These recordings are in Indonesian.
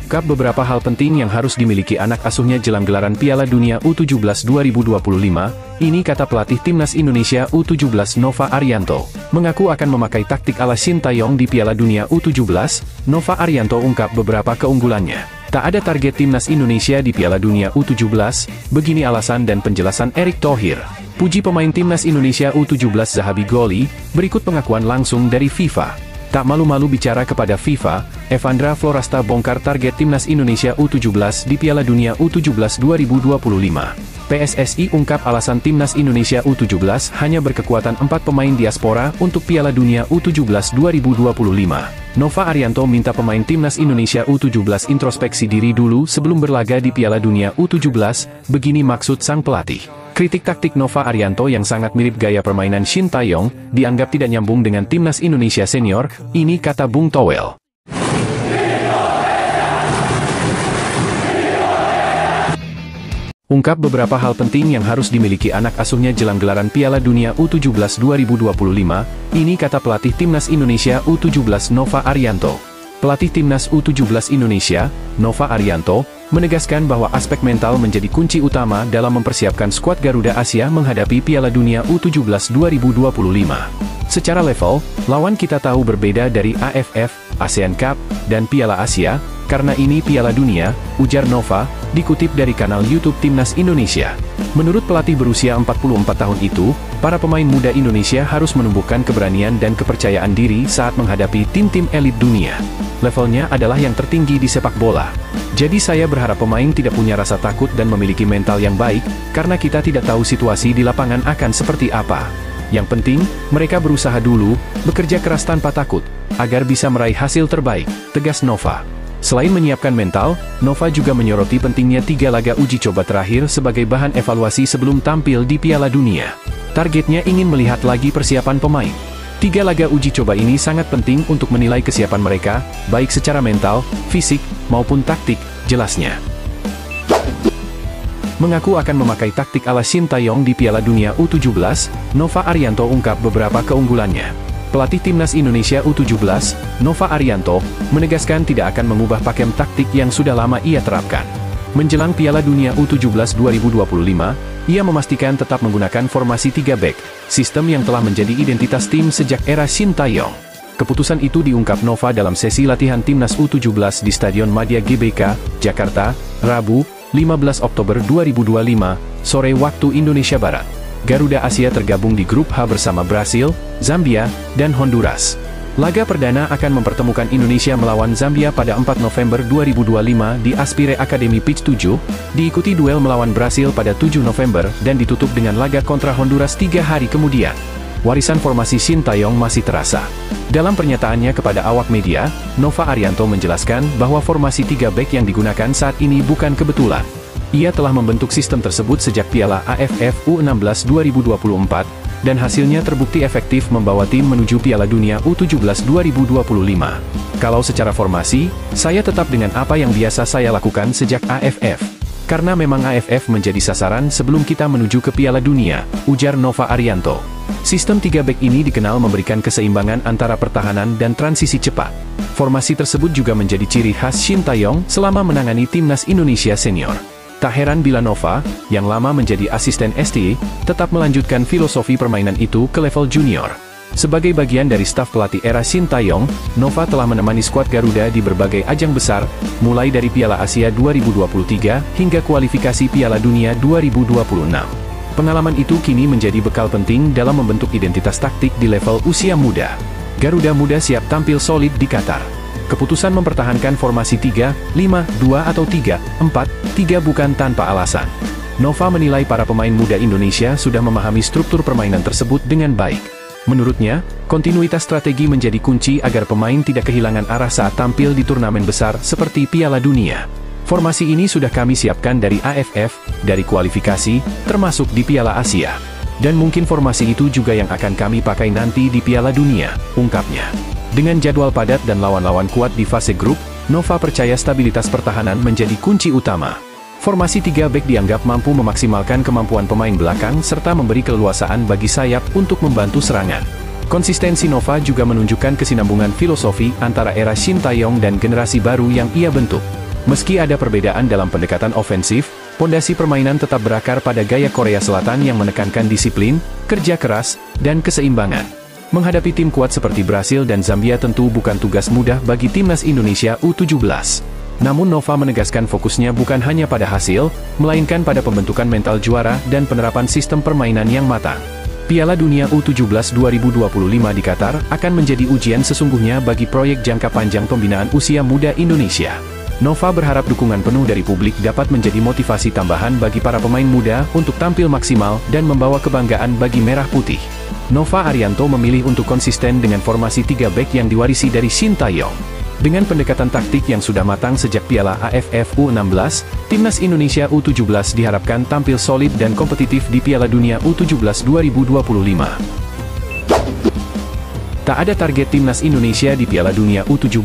Ungkap beberapa hal penting yang harus dimiliki anak asuhnya jelang gelaran Piala Dunia U17 2025, ini kata pelatih Timnas Indonesia U17 Nova Arianto. Mengaku akan memakai taktik ala Shin Tae-yong di Piala Dunia U17, Nova Arianto ungkap beberapa keunggulannya. Tak ada target Timnas Indonesia di Piala Dunia U17, begini alasan dan penjelasan Erick Thohir. Puji pemain Timnas Indonesia U17 Zahabi Goli, berikut pengakuan langsung dari FIFA. Tak malu-malu bicara kepada FIFA, Evandra Florasta bongkar target Timnas Indonesia U17 di Piala Dunia U17 2025. PSSI ungkap alasan Timnas Indonesia U17 hanya berkekuatan 4 pemain diaspora untuk Piala Dunia U17 2025. Nova Arianto minta pemain Timnas Indonesia U17 introspeksi diri dulu sebelum berlaga di Piala Dunia U17, begini maksud sang pelatih. Kritik taktik Nova Arianto yang sangat mirip gaya permainan Shin Tae-yong, dianggap tidak nyambung dengan Timnas Indonesia Senior, ini kata Bung Towel. Ungkap beberapa hal penting yang harus dimiliki anak asuhnya jelang gelaran Piala Dunia U17 2025, ini kata pelatih Timnas Indonesia U17 Nova Arianto. Pelatih Timnas U17 Indonesia, Nova Arianto, menegaskan bahwa aspek mental menjadi kunci utama dalam mempersiapkan skuad Garuda Asia menghadapi Piala Dunia U17 2025. Secara level, lawan kita tahu berbeda dari AFF, ASEAN Cup, dan Piala Asia, karena ini Piala Dunia, ujar Nova, dikutip dari kanal YouTube Timnas Indonesia. Menurut pelatih berusia 44 tahun itu, para pemain muda Indonesia harus menumbuhkan keberanian dan kepercayaan diri saat menghadapi tim-tim elit dunia. Levelnya adalah yang tertinggi di sepak bola. Jadi saya berharap pemain tidak punya rasa takut dan memiliki mental yang baik, karena kita tidak tahu situasi di lapangan akan seperti apa. Yang penting, mereka berusaha dulu, bekerja keras tanpa takut, agar bisa meraih hasil terbaik, tegas Nova. Selain menyiapkan mental, Nova juga menyoroti pentingnya 3 laga uji coba terakhir sebagai bahan evaluasi sebelum tampil di Piala Dunia. Targetnya ingin melihat lagi persiapan pemain. 3 laga uji coba ini sangat penting untuk menilai kesiapan mereka, baik secara mental, fisik, maupun taktik, jelasnya. Mengaku akan memakai taktik ala Shin Tae-yong di Piala Dunia U17, Nova Arianto ungkap beberapa keunggulannya. Pelatih Timnas Indonesia U17, Nova Arianto, menegaskan tidak akan mengubah pakem taktik yang sudah lama ia terapkan. Menjelang Piala Dunia U17 2025, ia memastikan tetap menggunakan formasi 3 back, sistem yang telah menjadi identitas tim sejak era Shin Tae-yong. Keputusan itu diungkap Nova dalam sesi latihan Timnas U17 di Stadion Madia GBK, Jakarta, Rabu, 15 Oktober 2025, sore waktu Indonesia Barat. Garuda Asia tergabung di grup H bersama Brasil, Zambia, dan Honduras. Laga perdana akan mempertemukan Indonesia melawan Zambia pada 4 November 2025 di Aspire Academy Pitch 7, diikuti duel melawan Brasil pada 7 November dan ditutup dengan laga kontra Honduras 3 hari kemudian. Warisan formasi Shin Tae-yong masih terasa. Dalam pernyataannya kepada awak media, Nova Arianto menjelaskan bahwa formasi 3 back yang digunakan saat ini bukan kebetulan. Ia telah membentuk sistem tersebut sejak Piala AFF U16 2024, dan hasilnya terbukti efektif membawa tim menuju Piala Dunia U17 2025. Kalau secara formasi, saya tetap dengan apa yang biasa saya lakukan sejak AFF. Karena memang AFF menjadi sasaran sebelum kita menuju ke Piala Dunia, ujar Nova Arianto. Sistem 3 back ini dikenal memberikan keseimbangan antara pertahanan dan transisi cepat. Formasi tersebut juga menjadi ciri khas Shin Tae-yong selama menangani Timnas Indonesia Senior. Tak heran bila Nova, yang lama menjadi asisten ST, tetap melanjutkan filosofi permainan itu ke level junior. Sebagai bagian dari staf pelatih era Shin Tae-yong, Nova telah menemani skuad Garuda di berbagai ajang besar, mulai dari Piala Asia 2023 hingga kualifikasi Piala Dunia 2026. Pengalaman itu kini menjadi bekal penting dalam membentuk identitas taktik di level usia muda. Garuda Muda siap tampil solid di Qatar. Keputusan mempertahankan formasi 3-5-2 atau 3-4-3 bukan tanpa alasan. Nova menilai para pemain muda Indonesia sudah memahami struktur permainan tersebut dengan baik. Menurutnya, kontinuitas strategi menjadi kunci agar pemain tidak kehilangan arah saat tampil di turnamen besar seperti Piala Dunia. Formasi ini sudah kami siapkan dari AFF, dari kualifikasi, termasuk di Piala Asia. Dan mungkin formasi itu juga yang akan kami pakai nanti di Piala Dunia, ungkapnya. Dengan jadwal padat dan lawan-lawan kuat di fase grup, Nova percaya stabilitas pertahanan menjadi kunci utama. Formasi 3 back dianggap mampu memaksimalkan kemampuan pemain belakang serta memberi keleluasaan bagi sayap untuk membantu serangan. Konsistensi Nova juga menunjukkan kesinambungan filosofi antara era Shin Tae-yong dan generasi baru yang ia bentuk. Meski ada perbedaan dalam pendekatan ofensif, pondasi permainan tetap berakar pada gaya Korea Selatan yang menekankan disiplin, kerja keras, dan keseimbangan. Menghadapi tim kuat seperti Brasil dan Zambia tentu bukan tugas mudah bagi timnas Indonesia U17. Namun Nova menegaskan fokusnya bukan hanya pada hasil, melainkan pada pembentukan mental juara dan penerapan sistem permainan yang matang. Piala Dunia U17 2025 di Qatar akan menjadi ujian sesungguhnya bagi proyek jangka panjang pembinaan usia muda Indonesia. Nova berharap dukungan penuh dari publik dapat menjadi motivasi tambahan bagi para pemain muda untuk tampil maksimal dan membawa kebanggaan bagi Merah Putih. Nova Arianto memilih untuk konsisten dengan formasi 3 back yang diwarisi dari Shin Tae-yong. Dengan pendekatan taktik yang sudah matang sejak Piala AFF U16, timnas Indonesia U17 diharapkan tampil solid dan kompetitif di Piala Dunia U17 2025. Tak ada target timnas Indonesia di Piala Dunia U17,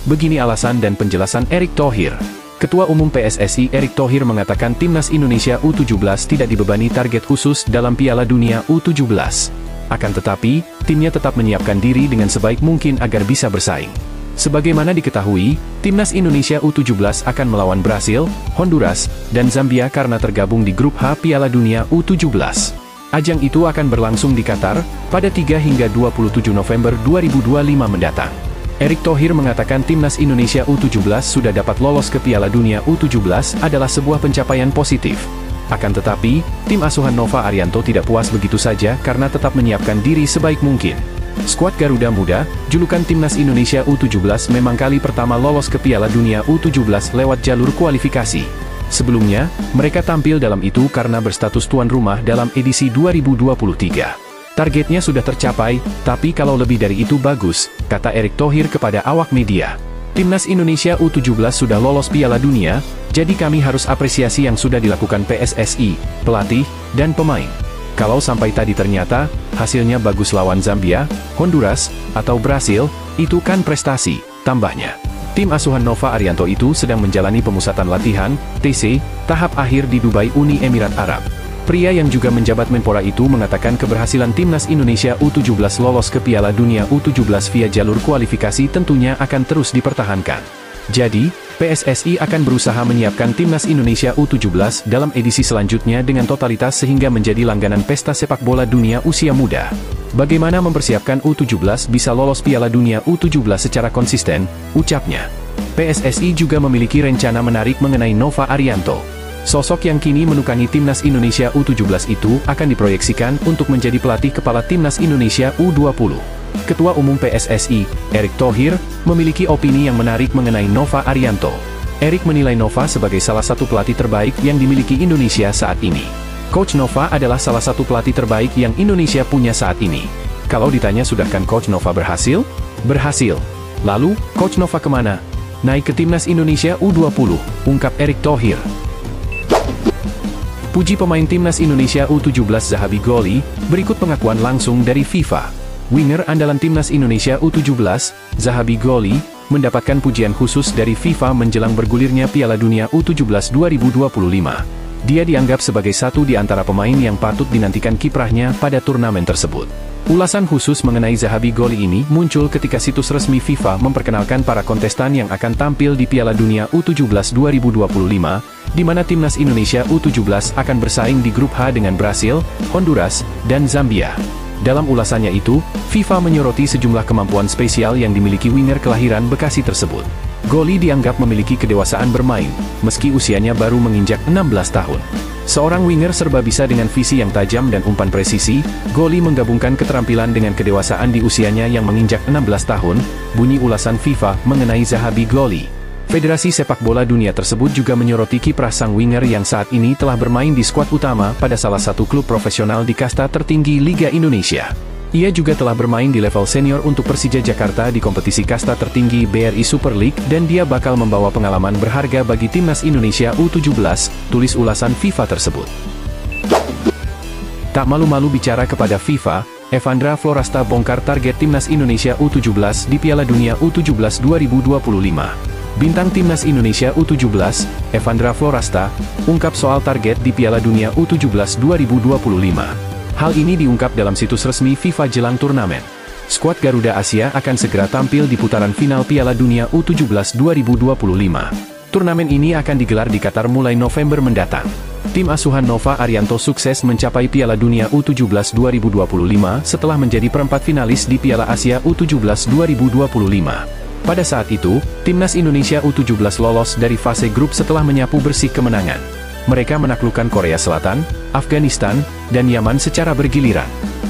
begini alasan dan penjelasan Erick Thohir. Ketua Umum PSSI Erick Thohir mengatakan timnas Indonesia U17 tidak dibebani target khusus dalam Piala Dunia U17. Akan tetapi, timnya tetap menyiapkan diri dengan sebaik mungkin agar bisa bersaing. Sebagaimana diketahui, timnas Indonesia U17 akan melawan Brasil, Honduras, dan Zambia karena tergabung di grup H Piala Dunia U17. Ajang itu akan berlangsung di Qatar, pada 3 hingga 27 November 2025 mendatang. Erick Thohir mengatakan timnas Indonesia U17 sudah dapat lolos ke Piala Dunia U17 adalah sebuah pencapaian positif. Akan tetapi, tim asuhan Nova Arianto tidak puas begitu saja karena tetap menyiapkan diri sebaik mungkin. Skuad Garuda Muda, julukan timnas Indonesia U17 memang kali pertama lolos ke Piala Dunia U17 lewat jalur kualifikasi. Sebelumnya, mereka tampil dalam itu karena berstatus tuan rumah dalam edisi 2023. Targetnya sudah tercapai, tapi kalau lebih dari itu bagus, kata Erick Thohir kepada awak media. Timnas Indonesia U17 sudah lolos Piala Dunia, jadi kami harus apresiasi yang sudah dilakukan PSSI, pelatih, dan pemain. Kalau sampai tadi ternyata, hasilnya bagus lawan Zambia, Honduras, atau Brasil, itu kan prestasi, tambahnya. Tim asuhan Nova Arianto itu sedang menjalani pemusatan latihan, TC, tahap akhir di Dubai, Uni Emirat Arab. Pria yang juga menjabat Menpora itu mengatakan keberhasilan timnas Indonesia U17 lolos ke Piala Dunia U17 via jalur kualifikasi tentunya akan terus dipertahankan. Jadi, PSSI akan berusaha menyiapkan timnas Indonesia U17 dalam edisi selanjutnya dengan totalitas sehingga menjadi langganan pesta sepak bola dunia usia muda. Bagaimana mempersiapkan U17 bisa lolos Piala Dunia U17 secara konsisten, ucapnya. PSSI juga memiliki rencana menarik mengenai Nova Arianto. Sosok yang kini menukangi timnas Indonesia U17 itu akan diproyeksikan untuk menjadi pelatih kepala timnas Indonesia U20. Ketua Umum PSSI, Erick Thohir, memiliki opini yang menarik mengenai Nova Arianto. Erick menilai Nova sebagai salah satu pelatih terbaik yang dimiliki Indonesia saat ini. Coach Nova adalah salah satu pelatih terbaik yang Indonesia punya saat ini. Kalau ditanya sudahkah Coach Nova berhasil? Berhasil. Lalu, Coach Nova kemana? Naik ke timnas Indonesia U20, ungkap Erick Thohir. Puji pemain timnas Indonesia U17 Zahabi Goli, berikut pengakuan langsung dari FIFA. Winger andalan timnas Indonesia U17, Zahabi Goli, mendapatkan pujian khusus dari FIFA menjelang bergulirnya Piala Dunia U17 2025. Dia dianggap sebagai satu di antara pemain yang patut dinantikan kiprahnya pada turnamen tersebut. Ulasan khusus mengenai Zahabi Goli ini muncul ketika situs resmi FIFA memperkenalkan para kontestan yang akan tampil di Piala Dunia U17 2025, di mana timnas Indonesia U17 akan bersaing di grup H dengan Brasil, Honduras, dan Zambia. Dalam ulasannya itu, FIFA menyoroti sejumlah kemampuan spesial yang dimiliki winger kelahiran Bekasi tersebut. Goli dianggap memiliki kedewasaan bermain, meski usianya baru menginjak 16 tahun. Seorang winger serba bisa dengan visi yang tajam dan umpan presisi, Goli menggabungkan keterampilan dengan kedewasaan di usianya yang menginjak 16 tahun, bunyi ulasan FIFA mengenai Zahabi Goli. Federasi Sepak Bola Dunia tersebut juga menyoroti kiprah sang winger yang saat ini telah bermain di skuad utama pada salah satu klub profesional di kasta tertinggi Liga Indonesia. Ia juga telah bermain di level senior untuk Persija Jakarta di kompetisi kasta tertinggi BRI Super League dan dia bakal membawa pengalaman berharga bagi timnas Indonesia U17, tulis ulasan FIFA tersebut. Tak malu-malu bicara kepada FIFA, Evandra Florasta bongkar target timnas Indonesia U17 di Piala Dunia U17 2025. Bintang timnas Indonesia U17, Evandra Florasta, ungkap soal target di Piala Dunia U17 2025. Hal ini diungkap dalam situs resmi FIFA jelang turnamen. Skuad Garuda Asia akan segera tampil di putaran final Piala Dunia U17 2025. Turnamen ini akan digelar di Qatar mulai November mendatang. Tim asuhan Nova Arianto sukses mencapai Piala Dunia U17 2025 setelah menjadi perempat finalis di Piala Asia U17 2025. Pada saat itu, Timnas Indonesia U17 lolos dari fase grup setelah menyapu bersih kemenangan. Mereka menaklukkan Korea Selatan, Afghanistan, dan Yaman secara bergiliran.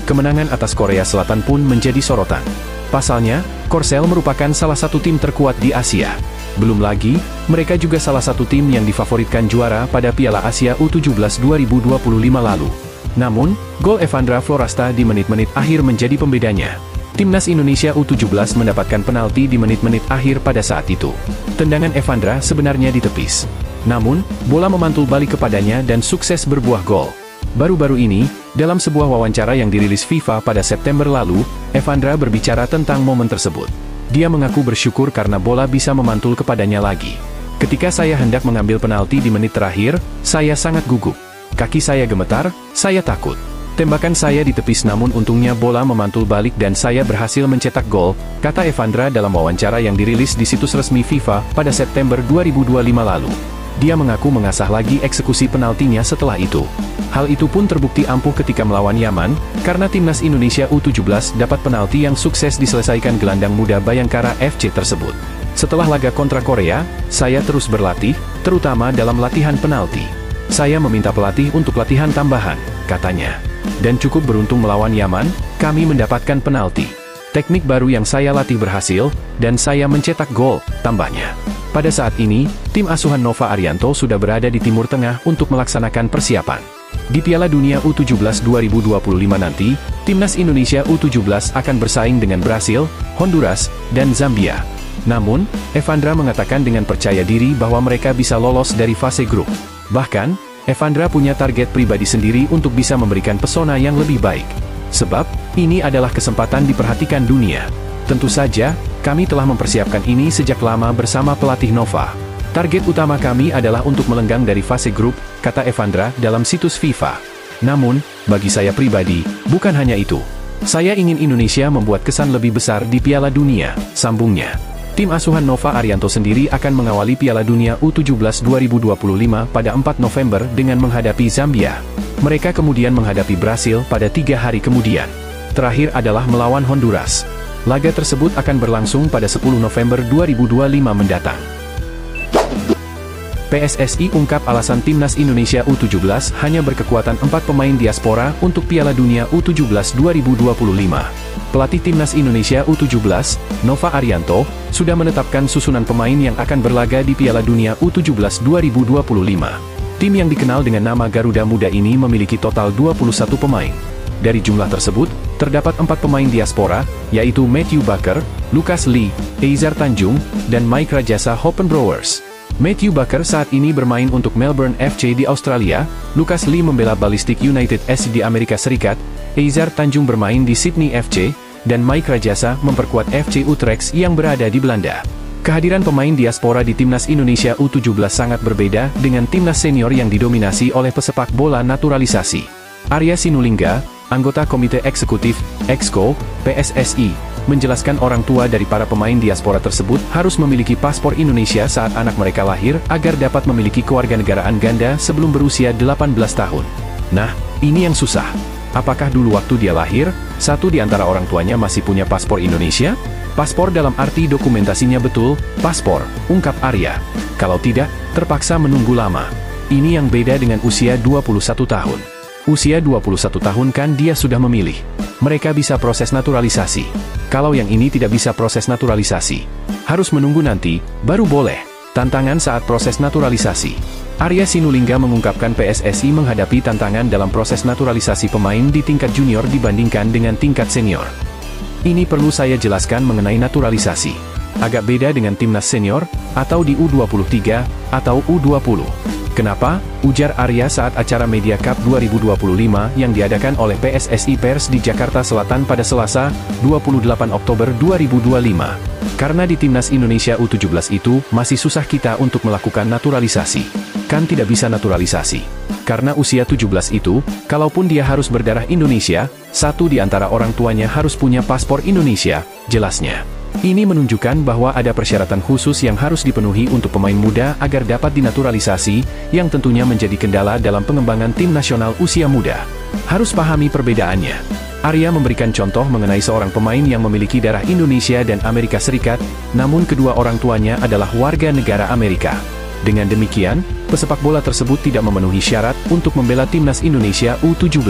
Kemenangan atas Korea Selatan pun menjadi sorotan. Pasalnya, Korsel merupakan salah satu tim terkuat di Asia. Belum lagi, mereka juga salah satu tim yang difavoritkan juara pada Piala Asia U17 2025 lalu. Namun, gol Evandra Florasta di menit-menit akhir menjadi pembedanya. Timnas Indonesia U17 mendapatkan penalti di menit-menit akhir pada saat itu. Tendangan Evandra sebenarnya ditepis. Namun, bola memantul balik kepadanya dan sukses berbuah gol. Baru-baru ini, dalam sebuah wawancara yang dirilis FIFA pada September lalu, Evandra berbicara tentang momen tersebut. Dia mengaku bersyukur karena bola bisa memantul kepadanya lagi. Ketika saya hendak mengambil penalti di menit terakhir, saya sangat gugup. Kaki saya gemetar, saya takut. Tembakan saya ditepis namun untungnya bola memantul balik dan saya berhasil mencetak gol, kata Evandra dalam wawancara yang dirilis di situs resmi FIFA pada September 2025 lalu. Dia mengaku mengasah lagi eksekusi penaltinya setelah itu. Hal itu pun terbukti ampuh ketika melawan Yaman, karena Timnas Indonesia U17 dapat penalti yang sukses diselesaikan gelandang muda Bayangkara FC tersebut. Setelah laga kontra Korea, saya terus berlatih, terutama dalam latihan penalti. Saya meminta pelatih untuk latihan tambahan, katanya. Dan cukup beruntung melawan Yaman, kami mendapatkan penalti. Teknik baru yang saya latih berhasil, dan saya mencetak gol, tambahnya. Pada saat ini, tim asuhan Nova Arianto sudah berada di Timur Tengah untuk melaksanakan persiapan. Di Piala Dunia U17 2025 nanti, Timnas Indonesia U17 akan bersaing dengan Brasil, Honduras, dan Zambia. Namun, Evandra mengatakan dengan percaya diri bahwa mereka bisa lolos dari fase grup. Bahkan, Evandra punya target pribadi sendiri untuk bisa memberikan pesona yang lebih baik. Sebab, ini adalah kesempatan diperhatikan dunia. Tentu saja, kami telah mempersiapkan ini sejak lama bersama pelatih Nova. Target utama kami adalah untuk melenggang dari fase grup, kata Evandra dalam situs FIFA. Namun, bagi saya pribadi, bukan hanya itu. Saya ingin Indonesia membuat kesan lebih besar di Piala Dunia, sambungnya. Tim asuhan Nova Arianto sendiri akan mengawali Piala Dunia U17 2025 pada 4 November dengan menghadapi Zambia. Mereka kemudian menghadapi Brasil pada 3 hari kemudian. Terakhir adalah melawan Honduras. Laga tersebut akan berlangsung pada 10 November 2025 mendatang. PSSI ungkap alasan Timnas Indonesia U17 hanya berkekuatan 4 pemain diaspora untuk Piala Dunia U17 2025. Pelatih Timnas Indonesia U17, Nova Arianto, sudah menetapkan susunan pemain yang akan berlaga di Piala Dunia U17 2025. Tim yang dikenal dengan nama Garuda Muda ini memiliki total 21 pemain. Dari jumlah tersebut, terdapat 4 pemain diaspora, yaitu Matthew Baker, Lucas Lee, Eizar Tanjung, dan Mike Rajasa Hopenbrouwers. Matthew Baker saat ini bermain untuk Melbourne FC di Australia, Lucas Lee membela Ballistic United SC di Amerika Serikat, Eizar Tanjung bermain di Sydney FC, dan Mike Rajasa memperkuat FC Utrecht yang berada di Belanda. Kehadiran pemain diaspora di Timnas Indonesia U17 sangat berbeda dengan Timnas senior yang didominasi oleh pesepak bola naturalisasi. Arya Sinulinga, anggota Komite Eksekutif, Exco, PSSI, menjelaskan orang tua dari para pemain diaspora tersebut harus memiliki paspor Indonesia saat anak mereka lahir agar dapat memiliki kewarganegaraan ganda sebelum berusia 18 tahun. Nah, ini yang susah. Apakah dulu waktu dia lahir, satu di antara orang tuanya masih punya paspor Indonesia? Paspor dalam arti dokumentasinya betul, paspor, ungkap Arya. Kalau tidak, terpaksa menunggu lama. Ini yang beda dengan usia 21 tahun. Usia 21 tahun kan dia sudah memilih. Mereka bisa proses naturalisasi. Kalau yang ini tidak bisa proses naturalisasi, harus menunggu nanti, baru boleh. Tantangan saat proses naturalisasi. Arya Sinulinga mengungkapkan PSSI menghadapi tantangan dalam proses naturalisasi pemain di tingkat junior dibandingkan dengan tingkat senior. Ini perlu saya jelaskan mengenai naturalisasi. Agak beda dengan timnas senior, atau di U23, atau U20. Kenapa? Ujar Arya saat acara Media Cup 2025 yang diadakan oleh PSSI Pers di Jakarta Selatan pada Selasa, 28 Oktober 2025. Karena di Timnas Indonesia U17 itu, masih susah kita untuk melakukan naturalisasi. Kan tidak bisa naturalisasi. Karena usia 17 itu, kalaupun dia harus berdarah Indonesia, satu di antara orang tuanya harus punya paspor Indonesia, jelasnya. Ini menunjukkan bahwa ada persyaratan khusus yang harus dipenuhi untuk pemain muda agar dapat dinaturalisasi, yang tentunya menjadi kendala dalam pengembangan tim nasional usia muda. Harus pahami perbedaannya. Arya memberikan contoh mengenai seorang pemain yang memiliki darah Indonesia dan Amerika Serikat, namun kedua orang tuanya adalah warga negara Amerika. Dengan demikian, pesepak bola tersebut tidak memenuhi syarat untuk membela timnas Indonesia U17.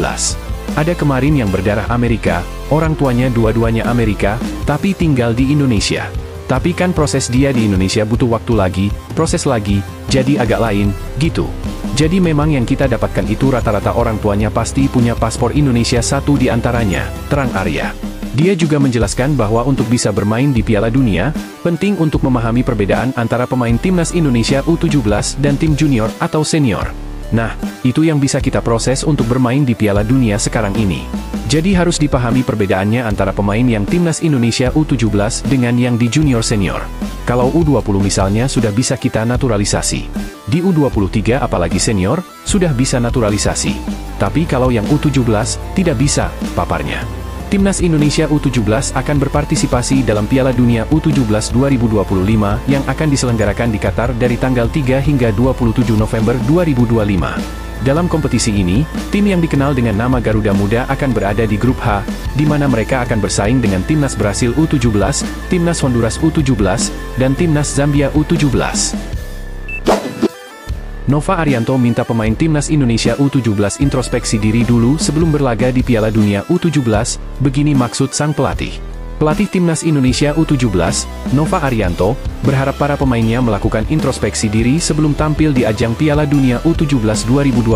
Ada kemarin yang berdarah Amerika, orang tuanya dua-duanya Amerika, tapi tinggal di Indonesia. Tapi kan proses dia di Indonesia butuh waktu lagi, proses lagi, jadi agak lain, gitu. Jadi memang yang kita dapatkan itu rata-rata orang tuanya pasti punya paspor Indonesia satu di antaranya, terang Arya. Dia juga menjelaskan bahwa untuk bisa bermain di Piala Dunia, penting untuk memahami perbedaan antara pemain timnas Indonesia U17 dan tim junior atau senior. Nah, itu yang bisa kita proses untuk bermain di Piala Dunia sekarang ini. Jadi harus dipahami perbedaannya antara pemain yang timnas Indonesia U17 dengan yang di junior senior. Kalau U20 misalnya sudah bisa kita naturalisasi. Di U23 apalagi senior, sudah bisa naturalisasi. Tapi kalau yang U17, tidak bisa, paparnya. Timnas Indonesia U17 akan berpartisipasi dalam Piala Dunia U17 2025 yang akan diselenggarakan di Qatar dari tanggal 3 hingga 27 November 2025. Dalam kompetisi ini, tim yang dikenal dengan nama Garuda Muda akan berada di grup H, di mana mereka akan bersaing dengan Timnas Brasil U17, Timnas Honduras U17, dan Timnas Zambia U17. Nova Arianto minta pemain timnas Indonesia U17 introspeksi diri dulu sebelum berlaga di Piala Dunia U17, begini maksud sang pelatih. Pelatih timnas Indonesia U17, Nova Arianto, berharap para pemainnya melakukan introspeksi diri sebelum tampil di ajang Piala Dunia U17 2025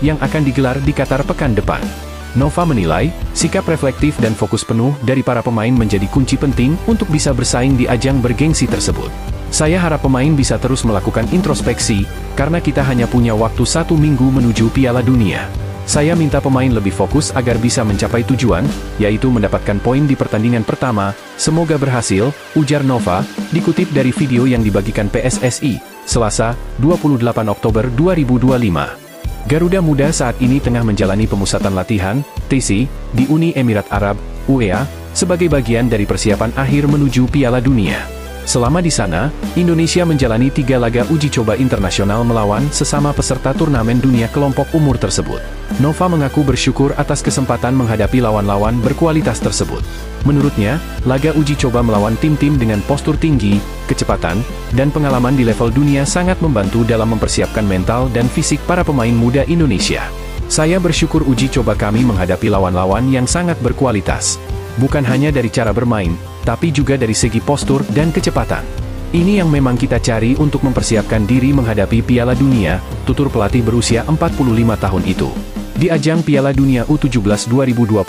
yang akan digelar di Qatar pekan depan. Nova menilai, sikap reflektif dan fokus penuh dari para pemain menjadi kunci penting untuk bisa bersaing di ajang bergengsi tersebut. Saya harap pemain bisa terus melakukan introspeksi, karena kita hanya punya waktu 1 minggu menuju Piala Dunia. Saya minta pemain lebih fokus agar bisa mencapai tujuan, yaitu mendapatkan poin di pertandingan pertama. Semoga berhasil, ujar Nova, dikutip dari video yang dibagikan PSSI, Selasa, 28 Oktober 2025. Garuda Muda saat ini tengah menjalani pemusatan latihan, TC, di Uni Emirat Arab, UEA, sebagai bagian dari persiapan akhir menuju Piala Dunia. Selama di sana, Indonesia menjalani 3 laga uji coba internasional melawan sesama peserta turnamen dunia kelompok umur tersebut. Nova mengaku bersyukur atas kesempatan menghadapi lawan-lawan berkualitas tersebut. Menurutnya, laga uji coba melawan tim-tim dengan postur tinggi, kecepatan, dan pengalaman di level dunia sangat membantu dalam mempersiapkan mental dan fisik para pemain muda Indonesia. Saya bersyukur uji coba kami menghadapi lawan-lawan yang sangat berkualitas. Bukan hanya dari cara bermain, tapi juga dari segi postur dan kecepatan. Ini yang memang kita cari untuk mempersiapkan diri menghadapi Piala Dunia, tutur pelatih berusia 45 tahun itu. Di ajang Piala Dunia U17 2025,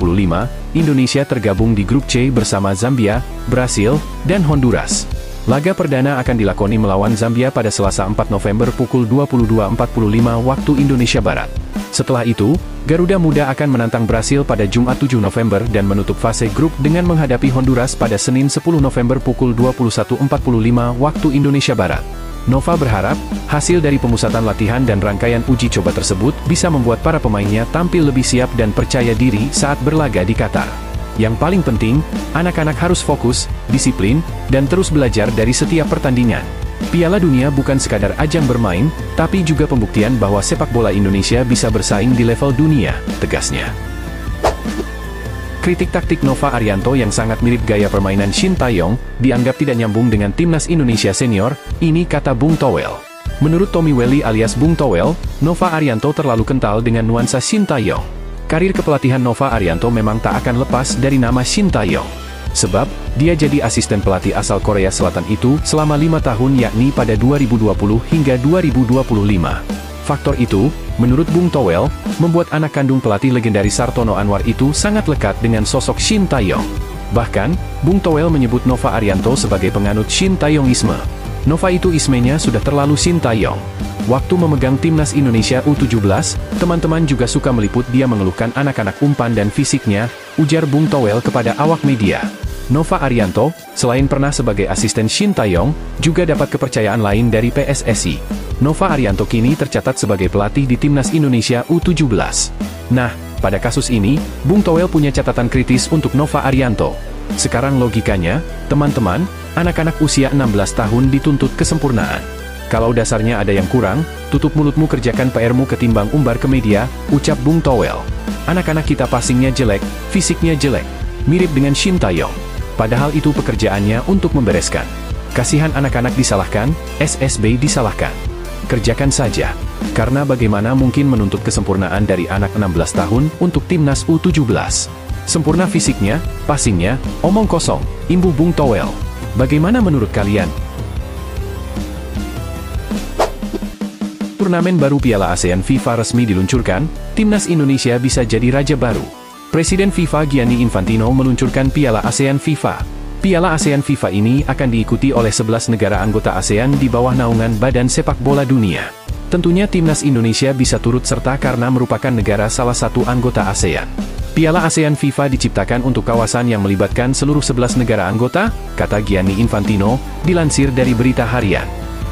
Indonesia tergabung di grup C bersama Zambia, Brasil, dan Honduras. Laga perdana akan dilakoni melawan Zambia pada Selasa 4 November pukul 22.45 waktu Indonesia Barat. Setelah itu, Garuda Muda akan menantang Brasil pada Jumat 7 November dan menutup fase grup dengan menghadapi Honduras pada Senin 10 November pukul 21.45 waktu Indonesia Barat. Nova berharap, hasil dari pemusatan latihan dan rangkaian uji coba tersebut bisa membuat para pemainnya tampil lebih siap dan percaya diri saat berlaga di Qatar. Yang paling penting, anak-anak harus fokus, disiplin, dan terus belajar dari setiap pertandingan. Piala Dunia bukan sekadar ajang bermain, tapi juga pembuktian bahwa sepak bola Indonesia bisa bersaing di level dunia, tegasnya. Kritik taktik Nova Arianto yang sangat mirip gaya permainan Shin Tae-yong, dianggap tidak nyambung dengan timnas Indonesia senior, ini kata Bung Towel. Menurut Tommy Welly alias Bung Towel, Nova Arianto terlalu kental dengan nuansa Shin Tae-yong. Karir kepelatihan Nova Arianto memang tak akan lepas dari nama Shin Tae-yong. Sebab, dia jadi asisten pelatih asal Korea Selatan itu selama 5 tahun yakni pada 2020 hingga 2025. Faktor itu, menurut Bung Towel, membuat anak kandung pelatih legendaris Sartono Anwar itu sangat lekat dengan sosok Shin Tae-yong. Bahkan, Bung Towel menyebut Nova Arianto sebagai penganut Shin Tae-yongisme. Nova itu ismenya sudah terlalu Shin Tae-yong. Waktu memegang timnas Indonesia U17, teman-teman juga suka meliput dia mengeluhkan anak-anak umpan dan fisiknya, ujar Bung Towel kepada awak media. Nova Arianto, selain pernah sebagai asisten Shin Tae-yong, juga dapat kepercayaan lain dari PSSI. Nova Arianto kini tercatat sebagai pelatih di timnas Indonesia U17. Nah, pada kasus ini, Bung Towel punya catatan kritis untuk Nova Arianto. Sekarang logikanya, teman-teman, anak-anak usia 16 tahun dituntut kesempurnaan. Kalau dasarnya ada yang kurang, tutup mulutmu kerjakan PR-mu ketimbang umbar ke media, ucap Bung Towel. Anak-anak kita passingnya jelek, fisiknya jelek. Mirip dengan Shin Taeyong. Padahal itu pekerjaannya untuk membereskan. Kasihan anak-anak disalahkan, SSB disalahkan. Kerjakan saja. Karena bagaimana mungkin menuntut kesempurnaan dari anak 16 tahun untuk timnas U17? Sempurna fisiknya, passingnya, omong kosong, imbuh Bung Towel. Bagaimana menurut kalian? Turnamen baru Piala ASEAN FIFA resmi diluncurkan, timnas Indonesia bisa jadi raja baru. Presiden FIFA Gianni Infantino meluncurkan Piala ASEAN FIFA. Piala ASEAN FIFA ini akan diikuti oleh 11 negara anggota ASEAN di bawah naungan Badan Sepak Bola Dunia. Tentunya timnas Indonesia bisa turut serta karena merupakan negara salah satu anggota ASEAN. Piala ASEAN FIFA diciptakan untuk kawasan yang melibatkan seluruh 11 negara anggota, kata Gianni Infantino, dilansir dari Berita Harian.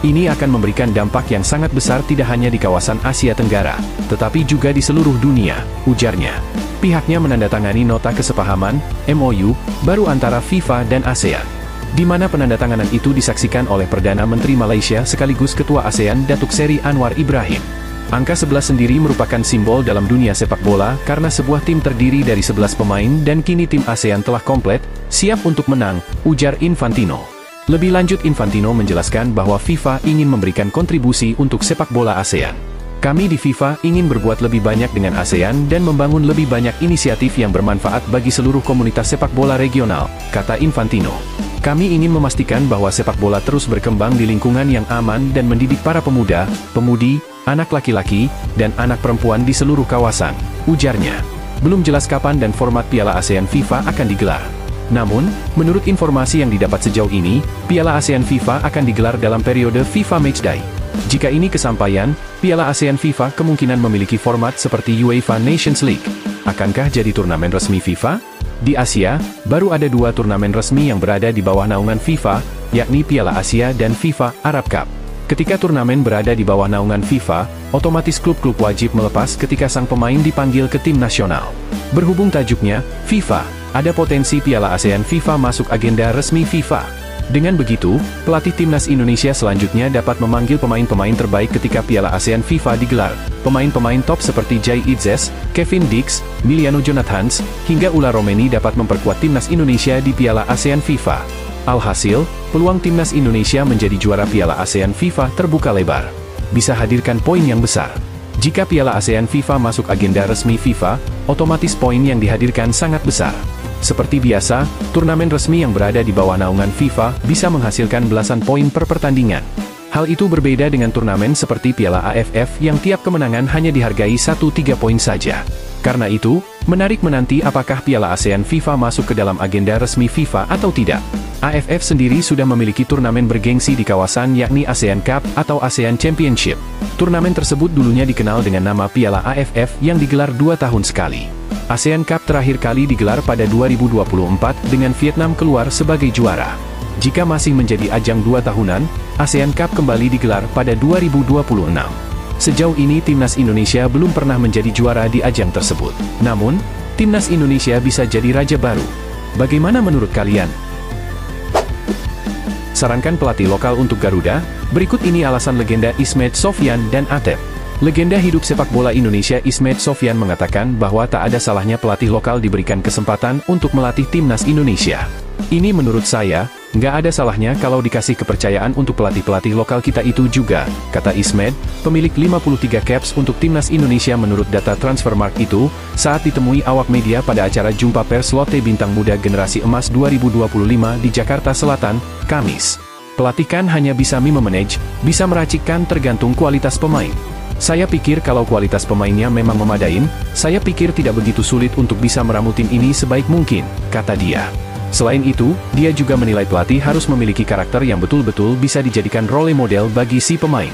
Ini akan memberikan dampak yang sangat besar tidak hanya di kawasan Asia Tenggara, tetapi juga di seluruh dunia, ujarnya. Pihaknya menandatangani nota kesepahaman, MOU, baru antara FIFA dan ASEAN. Di mana penandatanganan itu disaksikan oleh Perdana Menteri Malaysia sekaligus Ketua ASEAN Datuk Seri Anwar Ibrahim. Angka 11 sendiri merupakan simbol dalam dunia sepak bola karena sebuah tim terdiri dari 11 pemain dan kini tim ASEAN telah komplit, siap untuk menang, ujar Infantino. Lebih lanjut Infantino menjelaskan bahwa FIFA ingin memberikan kontribusi untuk sepak bola ASEAN. Kami di FIFA ingin berbuat lebih banyak dengan ASEAN dan membangun lebih banyak inisiatif yang bermanfaat bagi seluruh komunitas sepak bola regional, kata Infantino. Kami ingin memastikan bahwa sepak bola terus berkembang di lingkungan yang aman dan mendidik para pemuda, pemudi, anak laki-laki, dan anak perempuan di seluruh kawasan, ujarnya. Belum jelas kapan dan format Piala ASEAN FIFA akan digelar. Namun, menurut informasi yang didapat sejauh ini, Piala ASEAN FIFA akan digelar dalam periode FIFA Matchday. Jika ini kesampaian, Piala ASEAN FIFA kemungkinan memiliki format seperti UEFA Nations League. Akankah jadi turnamen resmi FIFA? Di Asia, baru ada 2 turnamen resmi yang berada di bawah naungan FIFA, yakni Piala Asia dan FIFA Arab Cup. Ketika turnamen berada di bawah naungan FIFA, otomatis klub-klub wajib melepas ketika sang pemain dipanggil ke tim nasional. Berhubung tajuknya, FIFA, ada potensi Piala ASEAN FIFA masuk agenda resmi FIFA. Dengan begitu, pelatih timnas Indonesia selanjutnya dapat memanggil pemain-pemain terbaik ketika Piala ASEAN FIFA digelar. Pemain-pemain top seperti Jai Itzes, Kevin Dix, Miliano Jonathans, hingga Ula Romeni dapat memperkuat timnas Indonesia di Piala ASEAN FIFA. Alhasil, peluang timnas Indonesia menjadi juara Piala ASEAN FIFA terbuka lebar. Bisa hadirkan poin yang besar. Jika Piala ASEAN FIFA masuk agenda resmi FIFA, otomatis poin yang dihadirkan sangat besar. Seperti biasa, turnamen resmi yang berada di bawah naungan FIFA bisa menghasilkan belasan poin per pertandingan. Hal itu berbeda dengan turnamen seperti Piala AFF yang tiap kemenangan hanya dihargai 1-3 poin saja. Karena itu, menarik menanti apakah Piala ASEAN FIFA masuk ke dalam agenda resmi FIFA atau tidak. AFF sendiri sudah memiliki turnamen bergengsi di kawasan yakni ASEAN Cup atau ASEAN Championship. Turnamen tersebut dulunya dikenal dengan nama Piala AFF yang digelar 2 tahun sekali. ASEAN Cup terakhir kali digelar pada 2024 dengan Vietnam keluar sebagai juara. Jika masih menjadi ajang 2 tahunan, ASEAN Cup kembali digelar pada 2026. Sejauh ini timnas Indonesia belum pernah menjadi juara di ajang tersebut. Namun, timnas Indonesia bisa jadi raja baru. Bagaimana menurut kalian? Sarankan pelatih lokal untuk Garuda? Berikut ini alasan legenda Ismet Sofyan dan Atep. Legenda hidup sepak bola Indonesia Ismet Sofyan mengatakan bahwa tak ada salahnya pelatih lokal diberikan kesempatan untuk melatih timnas Indonesia. Ini menurut saya, nggak ada salahnya kalau dikasih kepercayaan untuk pelatih-pelatih lokal kita itu juga, kata Ismet, pemilik 53 caps untuk timnas Indonesia menurut data Transfermarkt itu, saat ditemui awak media pada acara Jumpa Pers Lotte Bintang Muda Generasi Emas 2025 di Jakarta Selatan, Kamis. Pelatih kan hanya bisa memanage, bisa meracikkan tergantung kualitas pemain. Saya pikir kalau kualitas pemainnya memang memadain, saya pikir tidak begitu sulit untuk bisa meramu tim ini sebaik mungkin, kata dia. Selain itu, dia juga menilai pelatih harus memiliki karakter yang betul-betul bisa dijadikan role model bagi si pemain.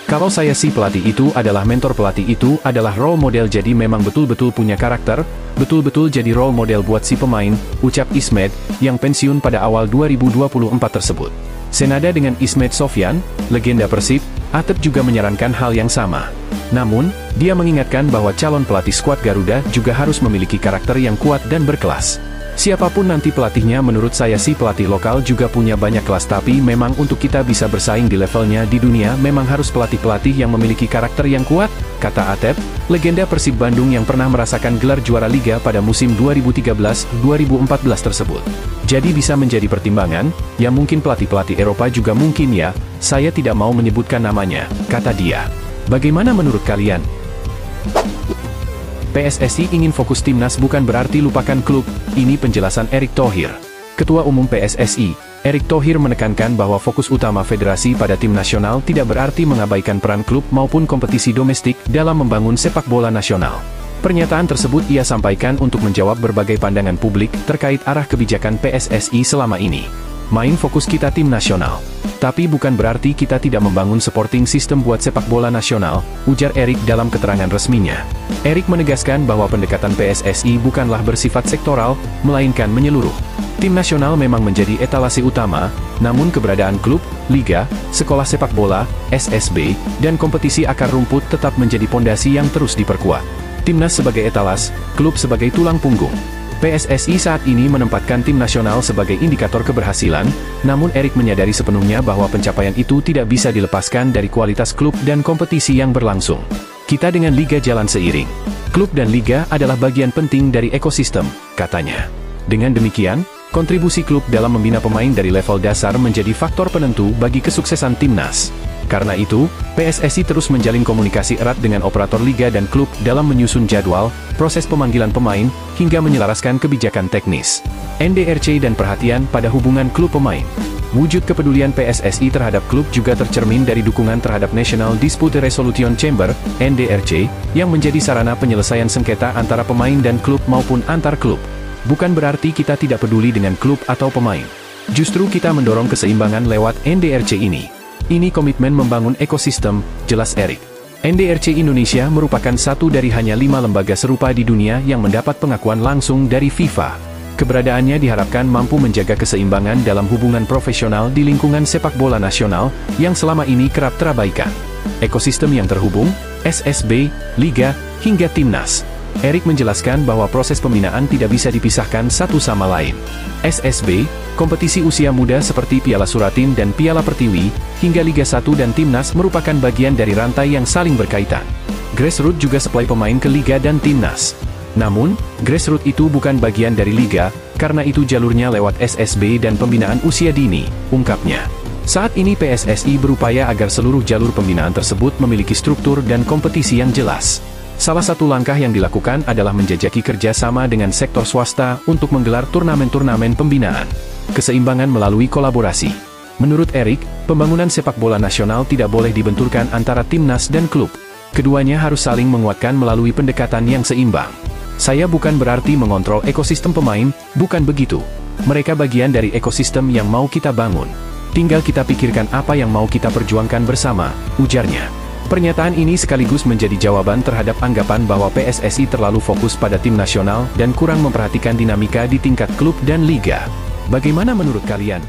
Kalau saya si pelatih itu adalah mentor pelatih itu adalah role model jadi memang betul-betul punya karakter, betul-betul jadi role model buat si pemain, ucap Ismet, yang pensiun pada awal 2024 tersebut. Senada dengan Ismet Sofyan, legenda Persib, Atep juga menyarankan hal yang sama. Namun, dia mengingatkan bahwa calon pelatih skuad Garuda juga harus memiliki karakter yang kuat dan berkelas. Siapapun nanti pelatihnya, menurut saya sih pelatih lokal juga punya banyak kelas, tapi memang untuk kita bisa bersaing di levelnya di dunia memang harus pelatih-pelatih yang memiliki karakter yang kuat, kata Atep, legenda Persib Bandung yang pernah merasakan gelar juara Liga pada musim 2013-2014 tersebut. Jadi bisa menjadi pertimbangan, ya mungkin pelatih-pelatih Eropa juga mungkin ya, saya tidak mau menyebutkan namanya, kata dia. Bagaimana menurut kalian? PSSI ingin fokus timnas bukan berarti lupakan klub, ini penjelasan Erick Thohir. Ketua Umum PSSI, Erick Thohir menekankan bahwa fokus utama federasi pada tim nasional tidak berarti mengabaikan peran klub maupun kompetisi domestik dalam membangun sepak bola nasional. Pernyataan tersebut ia sampaikan untuk menjawab berbagai pandangan publik terkait arah kebijakan PSSI selama ini. Main fokus kita tim nasional. Tapi bukan berarti kita tidak membangun supporting system buat sepak bola nasional, ujar Erick dalam keterangan resminya. Erick menegaskan bahwa pendekatan PSSI bukanlah bersifat sektoral, melainkan menyeluruh. Tim nasional memang menjadi etalase utama, namun keberadaan klub, liga, sekolah sepak bola, SSB, dan kompetisi akar rumput tetap menjadi pondasi yang terus diperkuat. Timnas sebagai etalas, klub sebagai tulang punggung. PSSI saat ini menempatkan tim nasional sebagai indikator keberhasilan, namun Erick menyadari sepenuhnya bahwa pencapaian itu tidak bisa dilepaskan dari kualitas klub dan kompetisi yang berlangsung. Kita dengan liga jalan seiring. Klub dan liga adalah bagian penting dari ekosistem, katanya. Dengan demikian, kontribusi klub dalam membina pemain dari level dasar menjadi faktor penentu bagi kesuksesan timnas. Karena itu, PSSI terus menjalin komunikasi erat dengan operator liga dan klub dalam menyusun jadwal, proses pemanggilan pemain, hingga menyelaraskan kebijakan teknis, NDRC dan perhatian pada hubungan klub pemain. Wujud kepedulian PSSI terhadap klub juga tercermin dari dukungan terhadap National Dispute Resolution Chamber, NDRC, yang menjadi sarana penyelesaian sengketa antara pemain dan klub maupun antar klub. Bukan berarti kita tidak peduli dengan klub atau pemain. Justru kita mendorong keseimbangan lewat NDRC ini. Ini komitmen membangun ekosistem, jelas Erick. NDRC Indonesia merupakan satu dari hanya 5 lembaga serupa di dunia yang mendapat pengakuan langsung dari FIFA. Keberadaannya diharapkan mampu menjaga keseimbangan dalam hubungan profesional di lingkungan sepak bola nasional, yang selama ini kerap terabaikan. Ekosistem yang terhubung, SSB, Liga, hingga Timnas. Erick menjelaskan bahwa proses pembinaan tidak bisa dipisahkan satu sama lain. SSB, kompetisi usia muda seperti Piala Suratin dan Piala Pertiwi, hingga Liga 1 dan Timnas merupakan bagian dari rantai yang saling berkaitan. Grassroots juga supply pemain ke Liga dan Timnas. Namun, grassroots itu bukan bagian dari Liga, karena itu jalurnya lewat SSB dan pembinaan usia dini, ungkapnya. Saat ini PSSI berupaya agar seluruh jalur pembinaan tersebut memiliki struktur dan kompetisi yang jelas. Salah satu langkah yang dilakukan adalah menjajaki kerjasama dengan sektor swasta untuk menggelar turnamen-turnamen pembinaan. Keseimbangan melalui kolaborasi. Menurut Erick, pembangunan sepak bola nasional tidak boleh dibenturkan antara timnas dan klub. Keduanya harus saling menguatkan melalui pendekatan yang seimbang. Saya bukan berarti mengontrol ekosistem pemain, bukan begitu. Mereka bagian dari ekosistem yang mau kita bangun. Tinggal kita pikirkan apa yang mau kita perjuangkan bersama, ujarnya. Pernyataan ini sekaligus menjadi jawaban terhadap anggapan bahwa PSSI terlalu fokus pada tim nasional dan kurang memperhatikan dinamika di tingkat klub dan liga. Bagaimana menurut kalian?